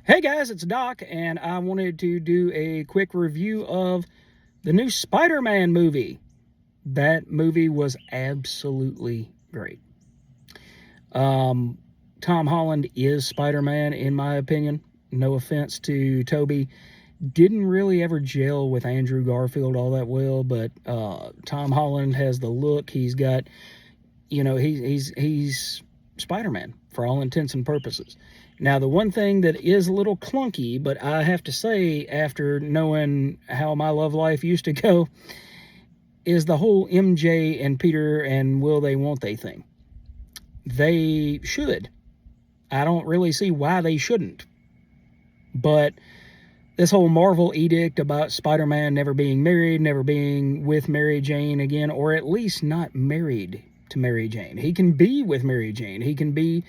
Hey guys, it's Doc, and I wanted to do a quick review of the new Spider-Man movie. That movie was absolutely great. Um, Tom Holland is Spider-Man, in my opinion. No offense to Toby. Didn't really ever gel with Andrew Garfield all that well, but Tom Holland has the look. He's got, he's Spider-Man for all intents and purposes. Now, the one thing that is a little clunky, but I have to say, after knowing how my love life used to go, is the whole MJ and Peter and will they, won't they thing. They should. I don't really see why they shouldn't. But this whole Marvel edict about Spider-Man never being married, never being with Mary Jane again, or at least not married to Mary Jane. He can be with Mary Jane. He can be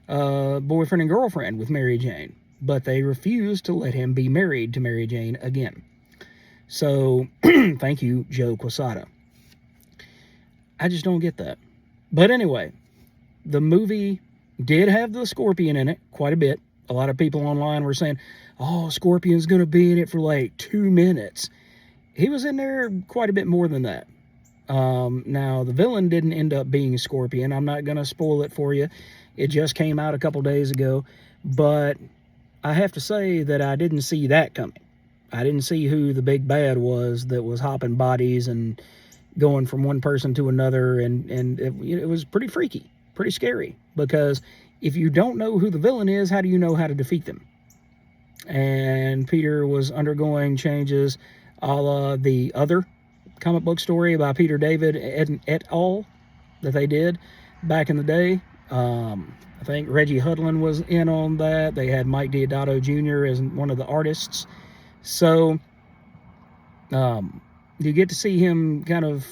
boyfriend and girlfriend with Mary Jane. But they refuse to let him be married to Mary Jane again. So, thank you, Joe Quesada. I just don't get that. But anyway, the movie did have the Scorpion in it quite a bit. A lot of people online were saying, oh, Scorpion's going to be in it for like 2 minutes. He was in there quite a bit more than that. Now, the villain didn't end up being Scorpion. I'm not going to spoil it for you. It just came out a couple days ago. But I have to say that I didn't see that coming. I didn't see who the big bad was that was hopping bodies and going from one person to another. And it was pretty freaky, pretty scary. Because if you don't know who the villain is, how do you know how to defeat them? And Peter was undergoing changes a la the other comic book story by Peter David et al. That they did back in the day. I think Reggie Hudlin was in on that. They had Mike Deodato Jr. as one of the artists. So you get to see him kind of,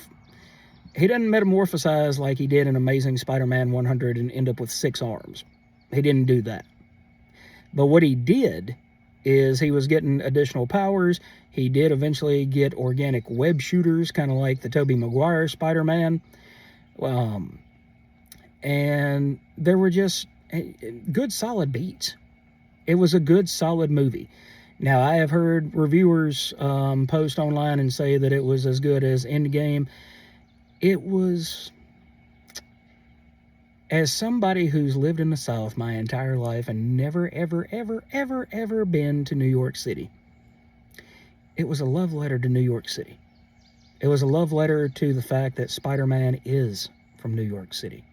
he doesn't metamorphosize like he did in Amazing Spider-Man 100 and end up with 6 arms. He didn't do that. But what he did is he was getting additional powers. He did eventually get organic web shooters, kind of like the Tobey Maguire Spider-Man. And there were just good, solid beats. It was a good, solid movie. Now, I have heard reviewers post online and say that it was as good as Endgame. It was, as somebody who's lived in the South my entire life and never, ever, ever, ever, ever been to New York City, it was a love letter to New York City. It was a love letter to the fact that Spider-Man is from New York City.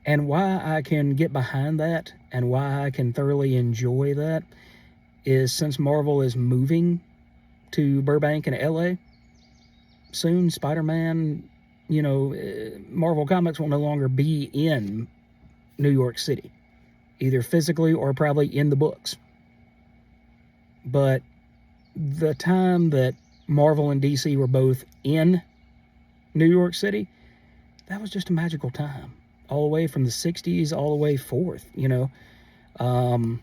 And why I can get behind that and why I can thoroughly enjoy that is since Marvel is moving to Burbank and LA, soon Spider-Man, Marvel Comics will no longer be in New York City, either physically or probably in the books. But the time that Marvel and DC were both in New York City, that was just a magical time. All the way from the 60s, all the way forth, I'm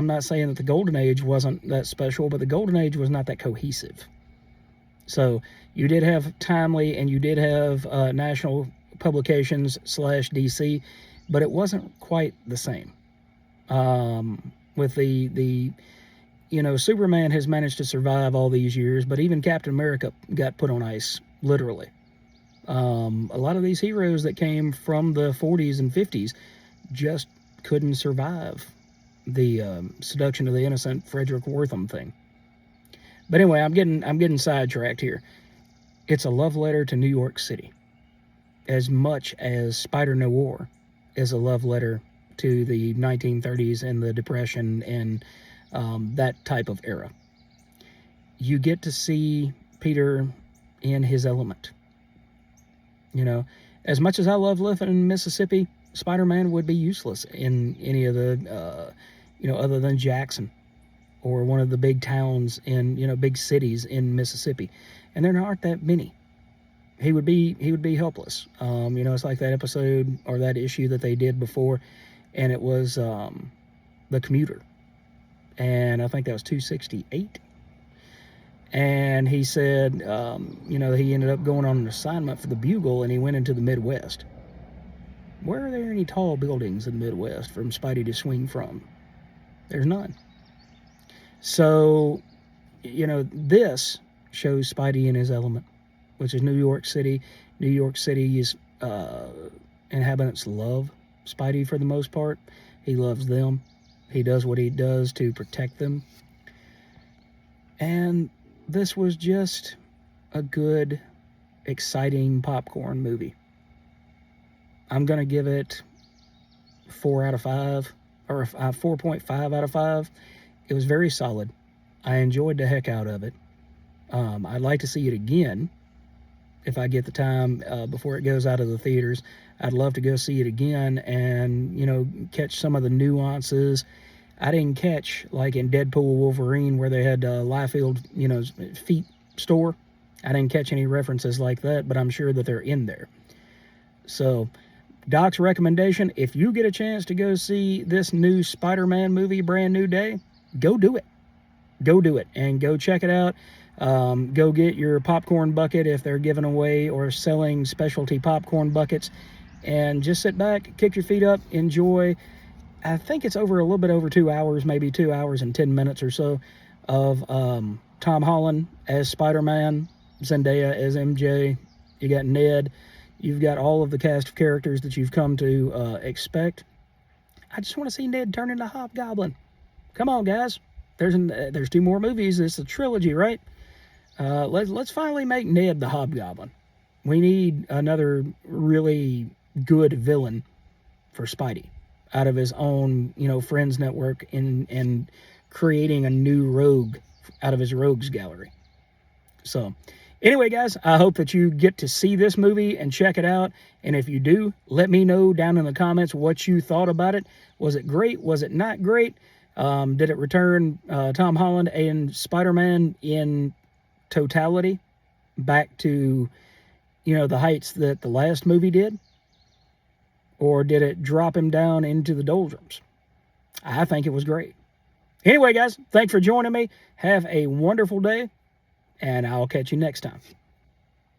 not saying that the Golden Age wasn't that special, but the Golden Age was not that cohesive. So you did have Timely and you did have national publications / DC, but it wasn't quite the same. With the Superman has managed to survive all these years, but even Captain America got put on ice, literally. A lot of these heroes that came from the 40s and 50s just couldn't survive the seduction of the innocent Frederick Wortham thing. But anyway, I'm getting sidetracked here. It's a love letter to New York City, as much as Spider Noir is a love letter to the 1930s and the Depression and that type of era. You get to see Peter in his element. As much as I love living in Mississippi, Spider-Man would be useless in any of the, other than Jackson or one of the big towns in, big cities in Mississippi. And there aren't that many. He would be helpless. It's like that episode or that issue that they did before, and it was The Commuter. And I think that was 268. And he said, he ended up going on an assignment for the Bugle, and he went into the Midwest. Where are there any tall buildings in the Midwest for Spidey to swing from? There's none. So, you know, this shows Spidey in his element, which is New York City. New York City's inhabitants love Spidey for the most part. He loves them. He does what he does to protect them. And this was just a good, exciting popcorn movie. I'm going to give it 4 out of 5, or 4.5 out of 5. It was very solid. I enjoyed the heck out of it. I'd like to see it again if I get the time before it goes out of the theaters. I'd love to go see it again and, you know, catch some of the nuances. I didn't catch, like in Deadpool Wolverine, where they had Liefeld, you know, feet store. I didn't catch any references like that, but I'm sure that they're in there. So, Doc's recommendation, if you get a chance to go see this new Spider-Man movie, Brand New Day, go do it. Go do it and go check it out. Go get your popcorn bucket if they're giving away or selling specialty popcorn buckets, and just sit back, kick your feet up, enjoy. I think it's over a little bit over 2 hours, maybe 2 hours and 10 minutes or so, of Tom Holland as Spider-Man, Zendaya as MJ. You got Ned. You've got all of the cast of characters that you've come to expect. I just want to see Ned turn into Hobgoblin. Come on, guys. There's 2 more movies. It's a trilogy, right? Let's finally make Ned the Hobgoblin. We need another really good villain for Spidey out of his own, you know, friends network, and creating a new rogue out of his rogues gallery. So, anyway, guys, I hope that you get to see this movie and check it out. And if you do, let me know down in the comments what you thought about it. Was it great? Was it not great? Did it return Tom Holland and Spider-Man in totality back to, you know, the heights that the last movie did? Or did it drop him down into the doldrums? I think it was great. Anyway, guys, thanks for joining me. Have a wonderful day, and I'll catch you next time.